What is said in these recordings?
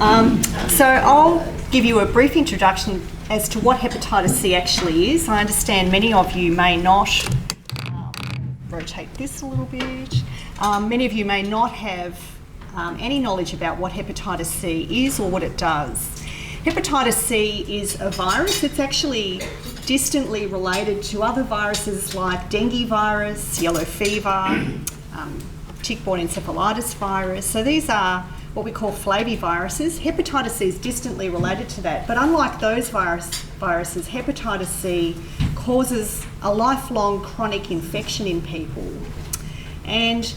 So I'll give you a brief introduction as to what hepatitis C actually is. I understand many of you may not, rotate this a little bit, many of you may not have any knowledge about what hepatitis C is or what it does. Hepatitis C is a virus. It's actually distantly related to other viruses like dengue virus, yellow fever, tick-borne encephalitis virus. So these are what we call flaviviruses. Hepatitis C is distantly related to that, but unlike those viruses, hepatitis C causes a lifelong chronic infection in people. And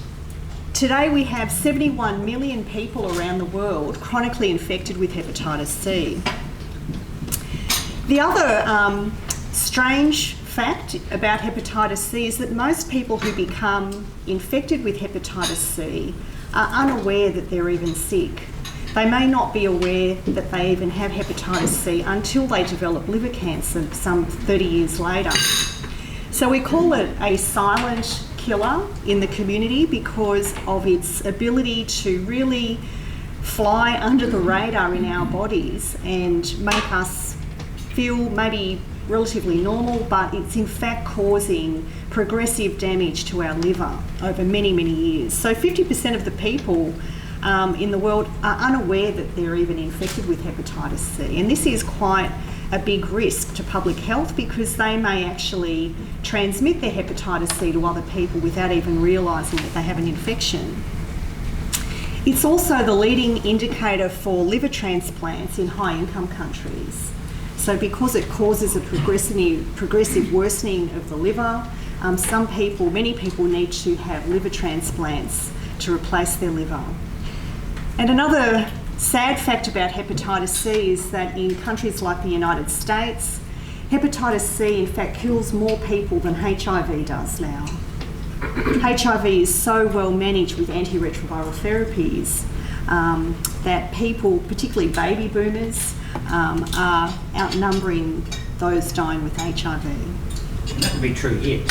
today we have 71 million people around the world chronically infected with hepatitis C. The other strange fact about hepatitis C is that most people who become infected with hepatitis C are unaware that they're even sick. They may not be aware that they even have hepatitis C until they develop liver cancer some 30 years later. So we call it a silent killer in the community because of its ability to really fly under the radar in our bodies and make us feel maybe relatively normal, but it's in fact causing progressive damage to our liver over many, many years. So 50% of the people in the world are unaware that they're even infected with hepatitis C. And this is quite a big risk to public health because they may actually transmit their hepatitis C to other people without even realising that they have an infection. It's also the leading indicator for liver transplants in high-income countries. So because it causes a progressive worsening of the liver, many people need to have liver transplants to replace their liver. And another sad fact about hepatitis C is that in countries like the United States, hepatitis C in fact kills more people than HIV does now. HIV is so well managed with antiretroviral therapies that people, particularly baby boomers, are outnumbering those dying with HIV. That would be true here,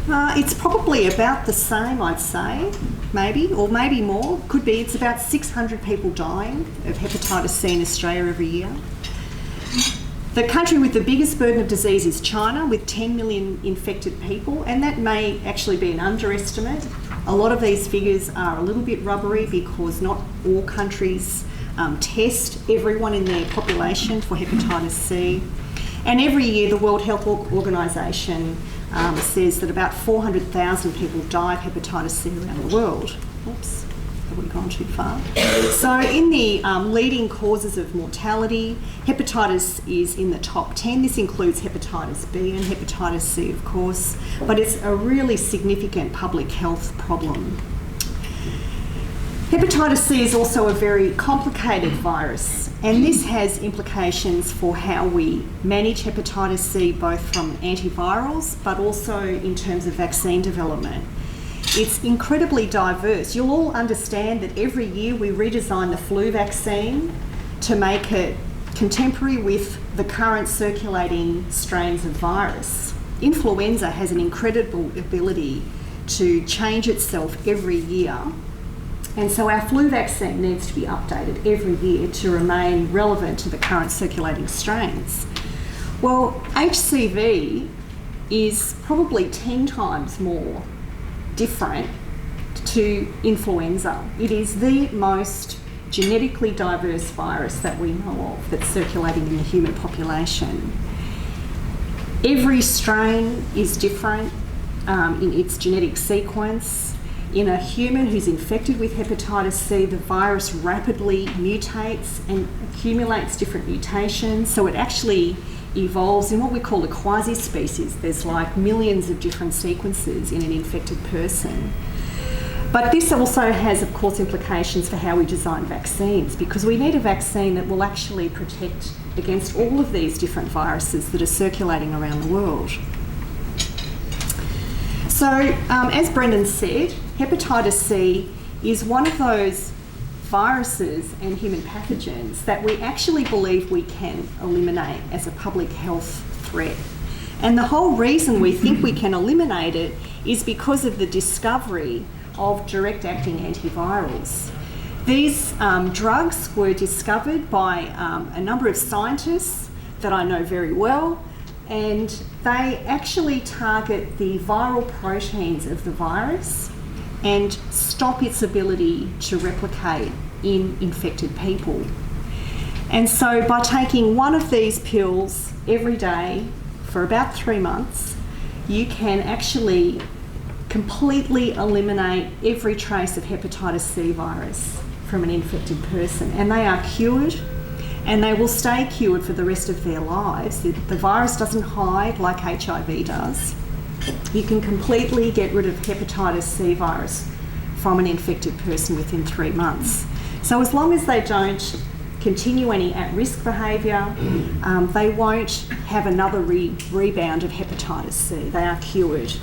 It's probably about the same, I'd say, maybe, or maybe more. Could be. It's about 600 people dying of hepatitis C in Australia every year. The country with the biggest burden of disease is China, with 10 million infected people, and that may actually be an underestimate. A lot of these figures are a little bit rubbery because not all countries test everyone in their population for hepatitis C. And every year the World Health Organisation says that about 400,000 people die of hepatitis C around the world. Oops, have we gone too far? So in the leading causes of mortality, hepatitis is in the top 10. This includes hepatitis B and hepatitis C, of course, but it's a really significant public health problem. Hepatitis C is also a very complicated virus, and this has implications for how we manage hepatitis C, both from antivirals but also in terms of vaccine development. It's incredibly diverse. You'll all understand that every year we redesign the flu vaccine to make it contemporary with the current circulating strains of virus. Influenza has an incredible ability to change itself every year. And so our flu vaccine needs to be updated every year to remain relevant to the current circulating strains. Well, HCV is probably 10 times more different to influenza. It is the most genetically diverse virus that we know of that's circulating in the human population. Every strain is different in its genetic sequence. In a human who's infected with hepatitis C, the virus rapidly mutates and accumulates different mutations, so it actually evolves in what we call a quasi-species. There's like millions of different sequences in an infected person. But this also has, of course, implications for how we design vaccines, because we need a vaccine that will actually protect against all of these different viruses that are circulating around the world. So, as Brendan said, hepatitis C is one of those viruses and human pathogens that we actually believe we can eliminate as a public health threat. And the whole reason we think we can eliminate it is because of the discovery of direct-acting antivirals. These drugs were discovered by a number of scientists that I know very well, and they actually target the viral proteins of the virus and stop its ability to replicate in infected people. And so by taking one of these pills every day for about 3 months, you can actually completely eliminate every trace of hepatitis C virus from an infected person. And they are cured, and they will stay cured for the rest of their lives. The virus doesn't hide like HIV does. You can completely get rid of hepatitis C virus from an infected person within 3 months. So as long as they don't continue any at-risk behaviour, they won't have another rebound of hepatitis C. They are cured.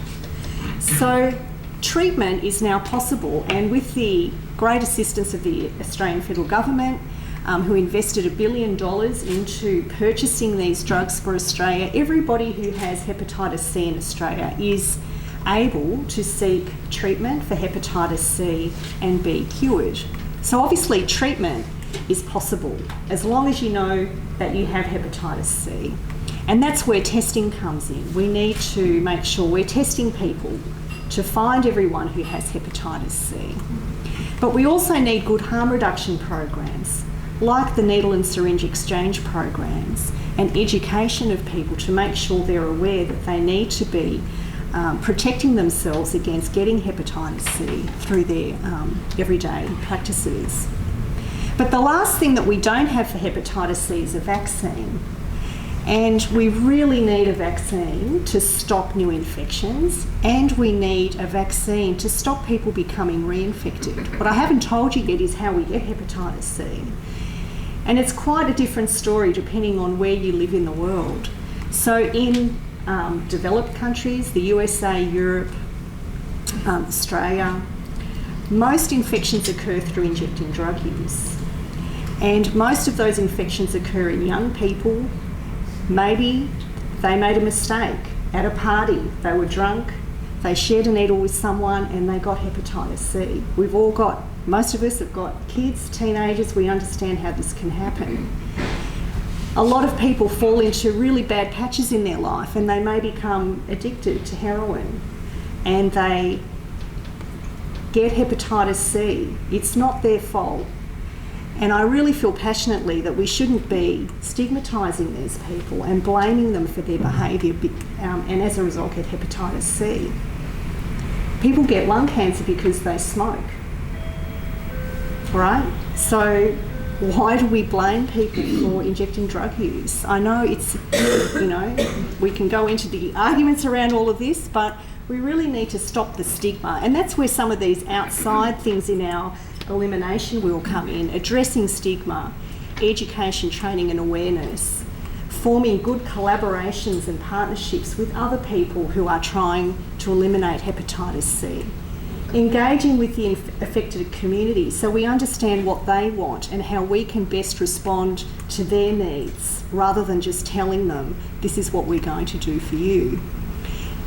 So treatment is now possible, and with the great assistance of the Australian federal government, who invested $1 billion into purchasing these drugs for Australia, everybody who has hepatitis C in Australia is able to seek treatment for hepatitis C and be cured. So obviously treatment is possible as long as you know that you have hepatitis C. And that's where testing comes in. We need to make sure we're testing people to find everyone who has hepatitis C. But we also need good harm reduction programs, like the needle and syringe exchange programs, and education of people to make sure they're aware that they need to be protecting themselves against getting hepatitis C through their everyday practices. But the last thing that we don't have for hepatitis C is a vaccine. And we really need a vaccine to stop new infections, and we need a vaccine to stop people becoming reinfected. What I haven't told you yet is how we get hepatitis C. And it's quite a different story depending on where you live in the world. So in developed countries, the USA, Europe, Australia, most infections occur through injecting drug use. And most of those infections occur in young people. Maybe they made a mistake at a party. They were drunk, they shared a needle with someone, and they got hepatitis C. Most of us have got kids, teenagers, we understand how this can happen. A lot of people fall into really bad patches in their life, and they may become addicted to heroin, and they get hepatitis C. It's not their fault. And I really feel passionately that we shouldn't be stigmatising these people and blaming them for their behaviour, and as a result get hepatitis C. People get lung cancer because they smoke, right? So why do we blame people for injecting drug use? I know it's, we can go into the arguments around all of this, but we really need to stop the stigma. And that's where some of these outside things in our elimination will come in: addressing stigma, education, training and awareness, forming good collaborations and partnerships with other people who are trying to eliminate hepatitis C, engaging with the affected community so we understand what they want and how we can best respond to their needs, rather than just telling them, this is what we're going to do for you.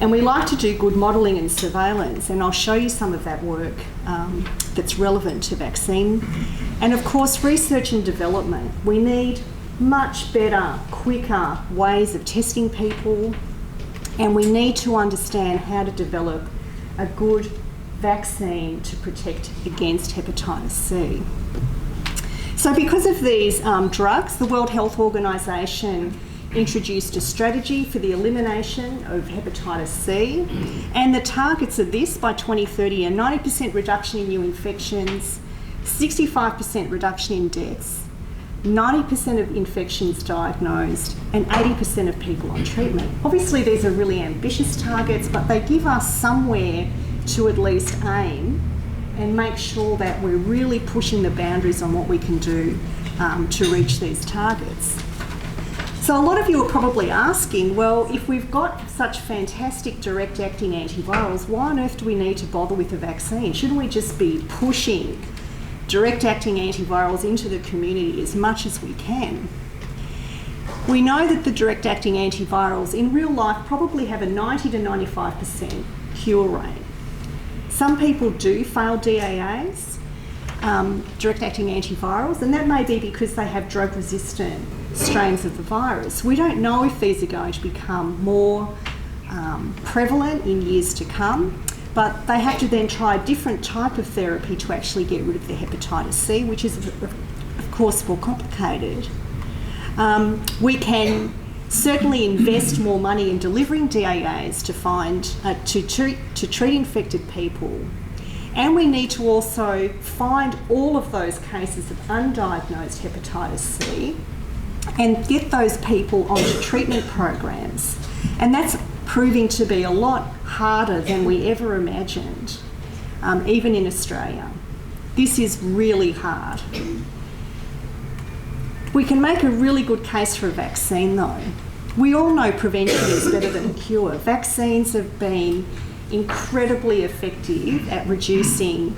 And we like to do good modelling and surveillance, and I'll show you some of that work that's relevant to vaccine. And of course, research and development. We need much better, quicker ways of testing people, and we need to understand how to develop a good vaccine to protect against hepatitis C. So because of these drugs, the World Health Organization introduced a strategy for the elimination of hepatitis C, and the targets of this by 2030 are 90% reduction in new infections, 65% reduction in deaths, 90% of infections diagnosed, and 80% of people on treatment. Obviously these are really ambitious targets, but they give us somewhere to at least aim and make sure that we're really pushing the boundaries on what we can do to reach these targets. So a lot of you are probably asking, well, if we've got such fantastic direct-acting antivirals, why on earth do we need to bother with a vaccine? Shouldn't we just be pushing direct-acting antivirals into the community as much as we can? We know that the direct-acting antivirals in real life probably have a 90 to 95% cure rate. Some people do fail DAAs, direct-acting antivirals, and that may be because they have drug-resistant strains of the virus. We don't know if these are going to become more prevalent in years to come, but they have to then try a different type of therapy to actually get rid of the hepatitis C, which is, of course, more complicated. We can certainly invest more money in delivering DAAs to treat infected people. And we need to also find all of those cases of undiagnosed hepatitis C and get those people onto treatment programs. And that's proving to be a lot harder than we ever imagined, even in Australia. This is really hard. We can make a really good case for a vaccine though. We all know prevention is better than a cure. Vaccines have been incredibly effective at reducing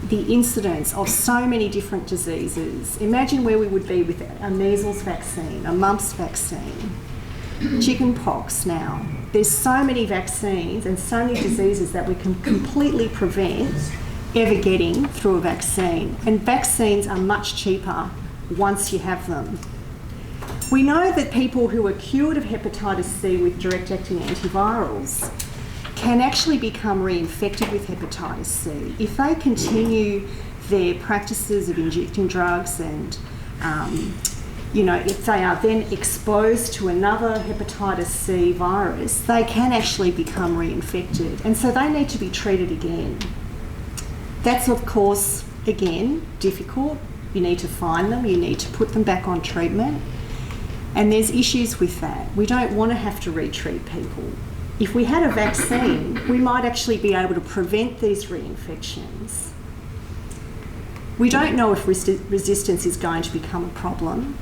the incidence of so many different diseases. Imagine where we would be with a measles vaccine, a mumps vaccine, chickenpox now. There's so many vaccines and so many diseases that we can completely prevent ever getting through a vaccine. And vaccines are much cheaper once you have them. We know that people who are cured of hepatitis C with direct-acting antivirals can actually become reinfected with hepatitis C. If they continue their practices of injecting drugs and, if they are then exposed to another hepatitis C virus, they can actually become reinfected. And so they need to be treated again. That's, of course, again, difficult. You need to find them, you need to put them back on treatment. And there's issues with that. We don't want to have to retreat people. If we had a vaccine, we might actually be able to prevent these reinfections. We don't know if resistance is going to become a problem.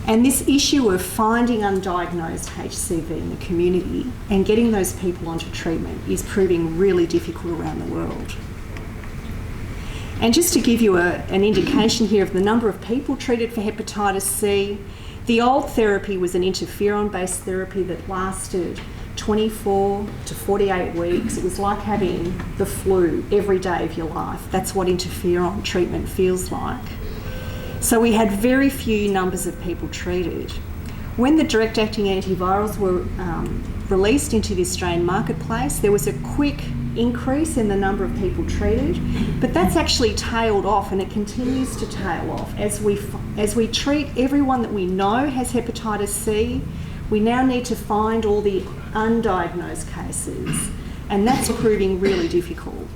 And this issue of finding undiagnosed HCV in the community and getting those people onto treatment is proving really difficult around the world. And just to give you an indication here of the number of people treated for hepatitis C, the old therapy was an interferon-based therapy that lasted 24 to 48 weeks. It was like having the flu every day of your life. That's what interferon treatment feels like. So we had very few numbers of people treated. When the direct-acting antivirals were released into the Australian marketplace, there was a quick increase in the number of people treated, but that's actually tailed off, and it continues to tail off. As we treat everyone that we know has hepatitis C, we now need to find all the undiagnosed cases, and that's proving really difficult.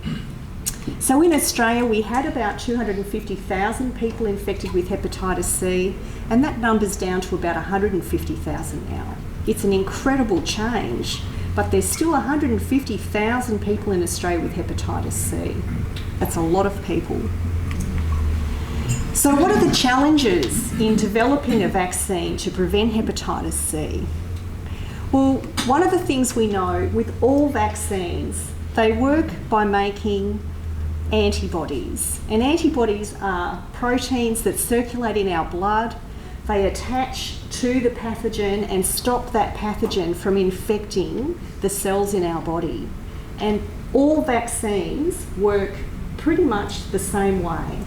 So in Australia, we had about 250,000 people infected with hepatitis C, and that number's down to about 150,000 now. It's an incredible change, but there's still 150,000 people in Australia with hepatitis C. That's a lot of people. So what are the challenges in developing a vaccine to prevent hepatitis C? Well, one of the things we know with all vaccines, they work by making antibodies. And antibodies are proteins that circulate in our blood. They attach to the pathogen and stop that pathogen from infecting the cells in our body. And all vaccines work pretty much the same way.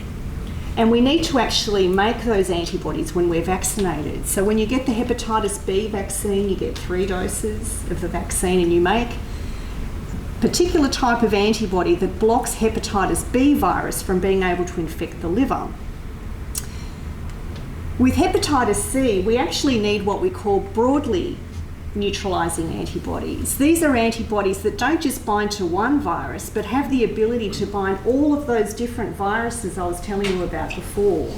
And we need to actually make those antibodies when we're vaccinated. So when you get the hepatitis B vaccine, you get 3 doses of the vaccine, and you make a particular type of antibody that blocks hepatitis B virus from being able to infect the liver. With hepatitis C, we actually need what we call broadly neutralising antibodies. These are antibodies that don't just bind to one virus, but have the ability to bind all of those different viruses I was telling you about before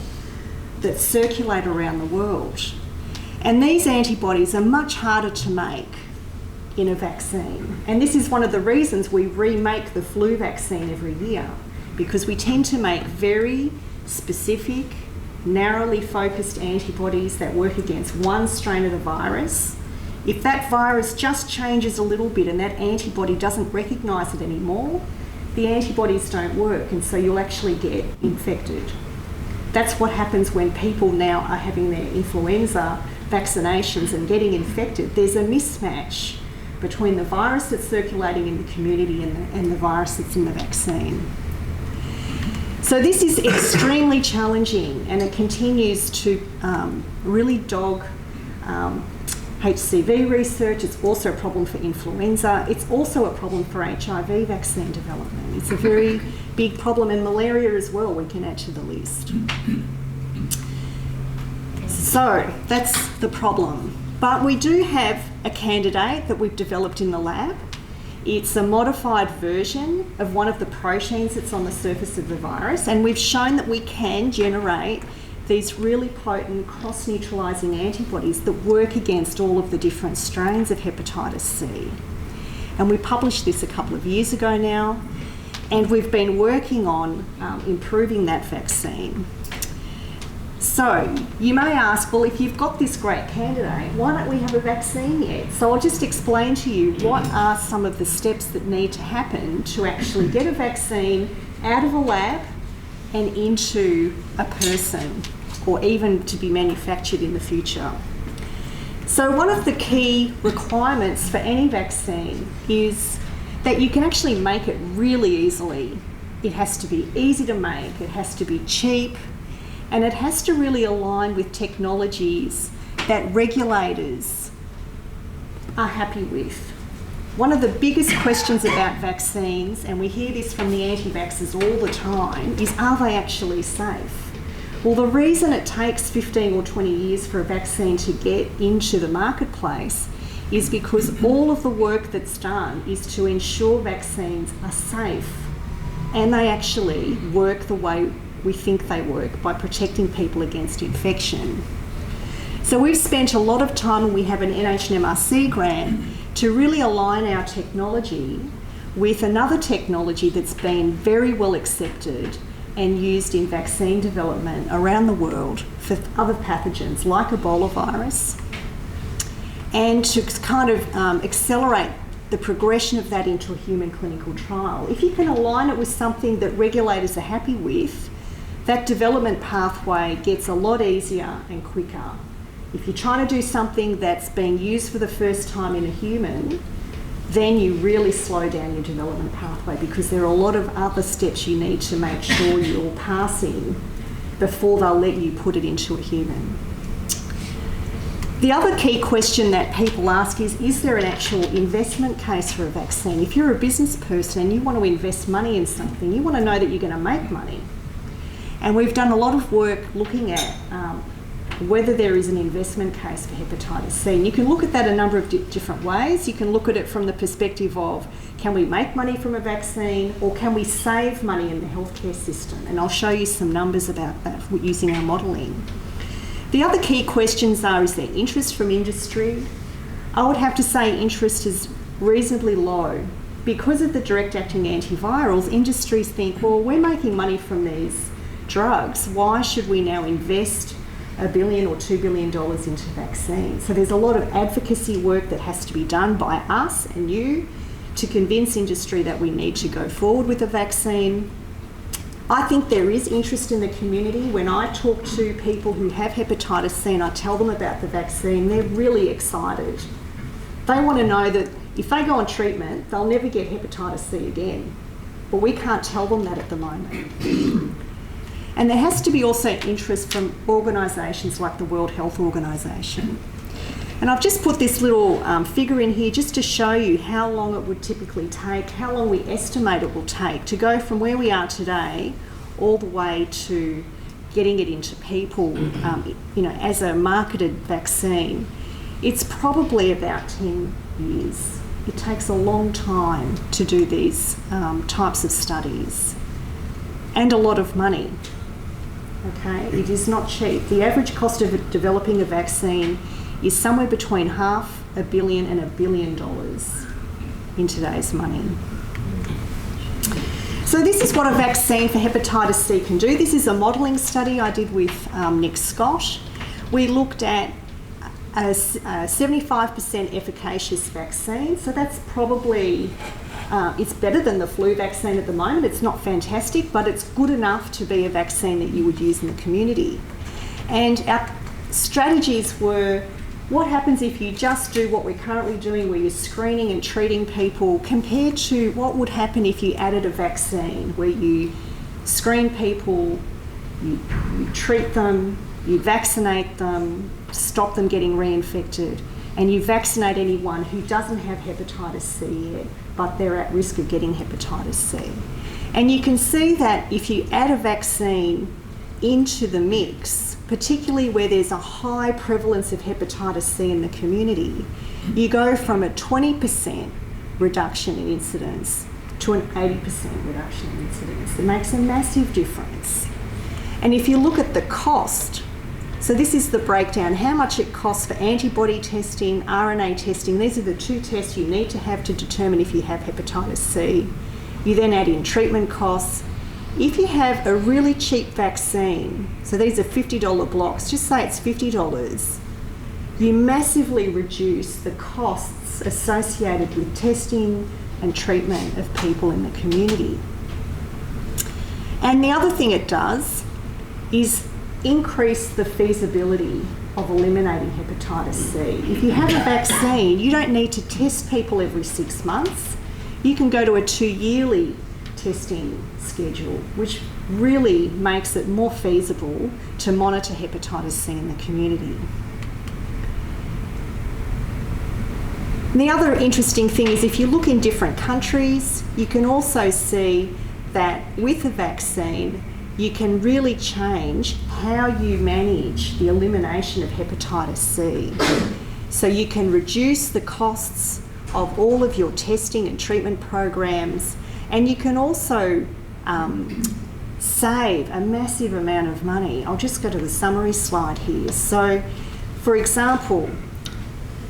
that circulate around the world. And these antibodies are much harder to make in a vaccine. And this is one of the reasons we remake the flu vaccine every year, because we tend to make very specific, narrowly focused antibodies that work against one strain of the virus. If that virus just changes a little bit and that antibody doesn't recognise it anymore, the antibodies don't work, and so you'll actually get infected. That's what happens when people now are having their influenza vaccinations and getting infected. There's a mismatch between the virus that's circulating in the community and the virus that's in the vaccine. So this is extremely challenging, and it continues to really dog HCV research. It's also a problem for influenza. It's also a problem for HIV vaccine development. It's a very big problem, and malaria as well we can add to the list. So that's the problem. But we do have a candidate that we've developed in the lab. It's a modified version of one of the proteins that's on the surface of the virus, and we've shown that we can generate these really potent cross-neutralising antibodies that work against all of the different strains of hepatitis C. And we published this a couple of years ago now, and we've been working on improving that vaccine. So you may ask, well, if you've got this great candidate, why don't we have a vaccine yet? So I'll just explain to you what are some of the steps that need to happen to actually get a vaccine out of a lab and into a person, or even to be manufactured in the future. So one of the key requirements for any vaccine is that you can actually make it really easily. It has to be easy to make, it has to be cheap, and it has to really align with technologies that regulators are happy with. One of the biggest questions about vaccines, and we hear this from the anti-vaxxers all the time, is are they actually safe? Well, the reason it takes 15 or 20 years for a vaccine to get into the marketplace is because all of the work that's done is to ensure vaccines are safe and they actually work the way we think they work, by protecting people against infection. So we've spent a lot of time, and we have an NHMRC grant, to really align our technology with another technology that's been very well accepted and used in vaccine development around the world for other pathogens like Ebola virus, and to kind of accelerate the progression of that into a human clinical trial. If you can align it with something that regulators are happy with, that development pathway gets a lot easier and quicker. If you're trying to do something that's being used for the first time in a human, then you really slow down your development pathway, because there are a lot of other steps you need to make sure you're passing before they'll let you put it into a human. The other key question that people ask is there an actual investment case for a vaccine? If you're a business person and you want to invest money in something, you want to know that you're going to make money. And we've done a lot of work looking at whether there is an investment case for hepatitis C. And you can look at that a number of different ways. You can look at it from the perspective of, can we make money from a vaccine, or can we save money in the healthcare system? And I'll show you some numbers about that using our modelling. The other key questions are, is there interest from industry? I would have to say interest is reasonably low. Because of the direct-acting antivirals, industries think, well, we're making money from these drugs, why should we now invest $1 billion or $2 billion into vaccines? So there's a lot of advocacy work that has to be done by us and you to convince industry that we need to go forward with a vaccine. I think there is interest in the community. When I talk to people who have hepatitis C and I tell them about the vaccine, they're really excited. They want to know that if they go on treatment, they'll never get hepatitis C again. But we can't tell them that at the moment. And there has to be also interest from organisations like the World Health Organization. And I've just put this little figure in here just to show you how long it would typically take, how long we estimate it will take to go from where we are today all the way to getting it into people, as a marketed vaccine. It's probably about 10 years. It takes a long time to do these types of studies, and a lot of money. Okay, it is not cheap. The average cost of developing a vaccine is somewhere between $500 million and $1 billion in today's money. So this is what a vaccine for hepatitis C can do. This is a modelling study I did with Nick Scott. We looked at a 75% efficacious vaccine, so that's probably it's better than the flu vaccine at the moment. It's not fantastic, but it's good enough to be a vaccine that you would use in the community. And our strategies were, what happens if you just do what we're currently doing, where you're screening and treating people, compared to what would happen if you added a vaccine where you screen people, you treat them, you vaccinate them, stop them getting reinfected, and you vaccinate anyone who doesn't have hepatitis C yet, but they're at risk of getting hepatitis C. And you can see that if you add a vaccine into the mix, particularly where there's a high prevalence of hepatitis C in the community, you go from a 20% reduction in incidence to an 80% reduction in incidence. It makes a massive difference. And if you look at the cost, so this is the breakdown, how much it costs for antibody testing, RNA testing. These are the two tests you need to have to determine if you have hepatitis C. You then add in treatment costs. If you have a really cheap vaccine, so these are $50 blocks, just say it's $50, you massively reduce the costs associated with testing and treatment of people in the community. And the other thing it does is increase the feasibility of eliminating hepatitis C. If you have a vaccine, you don't need to test people every 6 months. You can go to a 2-yearly testing schedule, which really makes it more feasible to monitor hepatitis C in the community. And the other interesting thing is if you look in different countries, you can also see that with a vaccine, you can really change how you manage the elimination of hepatitis C. So you can reduce the costs of all of your testing and treatment programs, and you can also save a massive amount of money. I'll just go to the summary slide here. So, for example,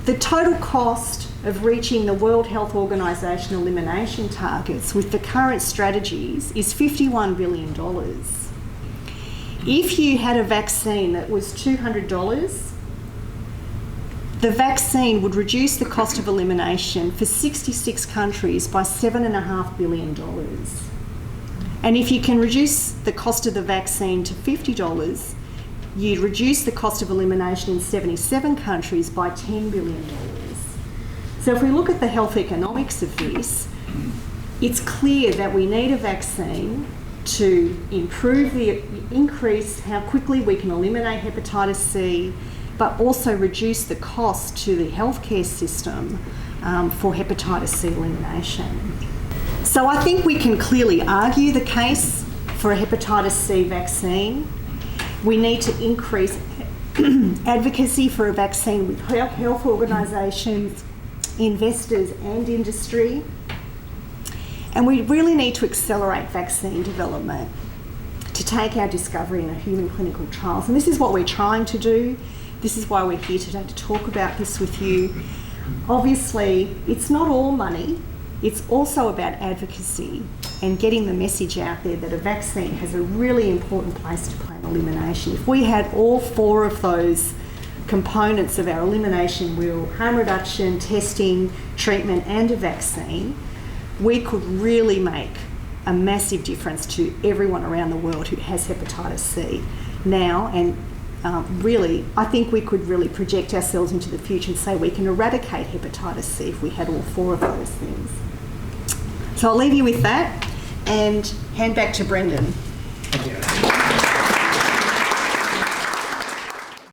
the total cost of reaching the World Health Organization elimination targets with the current strategies is $51 billion. If you had a vaccine that was $200, the vaccine would reduce the cost of elimination for 66 countries by $7.5 billion. And if you can reduce the cost of the vaccine to $50, you'd reduce the cost of elimination in 77 countries by $10 billion. So if we look at the health economics of this, it's clear that we need a vaccine to increase how quickly we can eliminate hepatitis C, but also reduce the cost to the healthcare system for hepatitis C elimination. So I think we can clearly argue the case for a hepatitis C vaccine. We need to increase advocacy for a vaccine with health organisations, investors and industry. And we really need to accelerate vaccine development to take our discovery into human clinical trials. And this is what we're trying to do. This is why we're here today, to talk about this with you. Obviously, it's not all money. It's also about advocacy and getting the message out there that a vaccine has a really important place to play in elimination. If we had all 4 of those components of our elimination wheel, harm reduction, testing, treatment and a vaccine, we could really make a massive difference to everyone around the world who has hepatitis C now. And really, I think we could really project ourselves into the future and say we can eradicate hepatitis C if we had all 4 of those things. So I'll leave you with that and hand back to Brendan. Thank you.